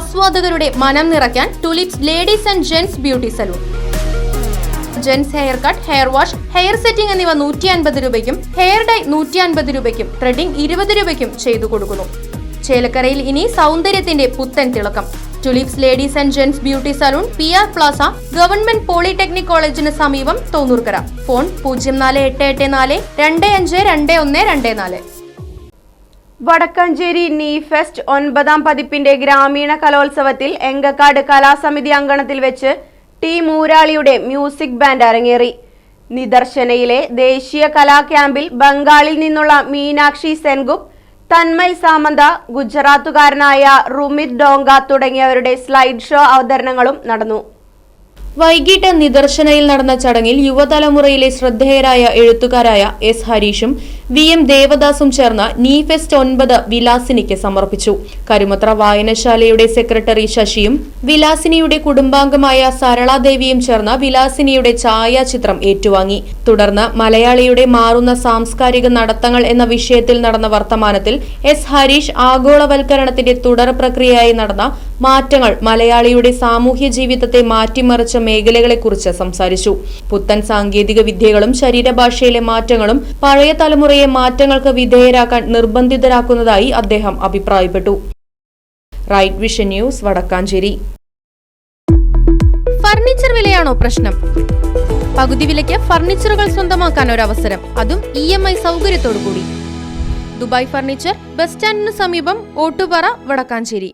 ആസ്വാദകരുടെ മനം നിറയ്ക്കാൻ tulips ladies and gents beauty salon. Gents hair cut, hair wash, hair setting എന്നിവ 150 രൂപയ്ക്കും, hair dye 150 രൂപയ്ക്കും, ത്രെഡിംഗ് 20 രൂപയ്ക്കും ചെയ്തു കൊടുക്കുന്നു. ചേലക്കരയിൽ ഇനി സൗന്ദര്യത്തിന്റെ പുത്തൻ തിളക്കം. Tulips ladies and gents beauty salon, PR Plaza, government polytechnic കോളേജിന് സമീപം, തോന്നൂർക്കര. ഫോൺ 04884 252124. വടക്കാഞ്ചേരി നീ ഫെസ്റ്റ് 9ാം പതിപ്പിന്റെ ഗ്രാമീണ കലോത്സവത്തിൽ എങ്കക്കാട് കലാസമിതി അങ്കണത്തിൽ വെച്ച് ടി മൂരാളിയുടെ മ്യൂസിക് ബാൻഡ് അരങ്ങേറി. നിദർശനയിലെ ദേശീയ കലാ ക്യാമ്പിൽ ബംഗാളിൽ നിന്നുള്ള മീനാക്ഷി സെൻഗുപ്, തന്മയ് സാമന്ത, ഗുജറാത്തുകാരനായ റുമിത് ഡോങ്ക തുടങ്ങിയവരുടെ സ്ലൈഡ് ഷോ അവതരണങ്ങളും നടന്നു. വൈകിട്ട് നിദർശനയിൽ നടന്ന ചടങ്ങിൽ യുവതലമുറയിലെ ശ്രദ്ധേയരായ എഴുത്തുകാരായ S. ഹരീഷും VM ദേവദാസും ചേർന്ന് നീ ഫെസ്റ്റ് 9 വിലാസിനിക്ക് സമർപ്പിച്ചു. കരുമത്ര വായനശാലയുടെ സെക്രട്ടറി ശശിയും വിലാസിനിയുടെ കുടുംബാംഗമായ സരളാദേവിയും ചേർന്ന് വിലാസിനിയുടെ ഛായാചിത്രം ഏറ്റുവാങ്ങി. തുടർന്ന് മലയാളിയുടെ മാറുന്ന സാംസ്കാരിക നടത്തങ്ങൾ എന്ന വിഷയത്തിൽ നടന്ന വർത്തമാനത്തിൽ S. ഹരീഷ് ആഗോളവൽക്കരണത്തിന്റെ തുടർ പ്രക്രിയയായി നടന്ന മാറ്റങ്ങൾ, മലയാളിയുടെ സാമൂഹ്യ ജീവിതത്തെ മാറ്റിമറിച്ച മേഖലകളെക്കുറിച്ച് സംസാരിച്ചു. പുത്തൻ സാങ്കേതിക വിദ്യകളും ശരീരഭാഷയിലെ മാറ്റങ്ങളും പഴയ തലമുറയെ മാറ്റങ്ങൾക്ക് വിധേയരാക്കാൻ നിർബന്ധിതരാക്കുന്നതായി അദ്ദേഹം അഭിപ്രായപ്പെട്ടു. Right vision news, Vadakkanchery. Furniture വിലയാണോ പ്രശ്നം? പകുതി വിലയ്ക്ക് ഫർണിച്ചറുകൾ സ്വന്തമാക്കാൻ ഒരു അവസരം, അതും EMI സൗകര്യത്തോടു കൂടി. ദുബായ് ഫർണിച്ചർ, ബസ് സ്റ്റാൻഡിന് സമീപം, ഓട്ടുപാറ, വടക്കാഞ്ചേരി.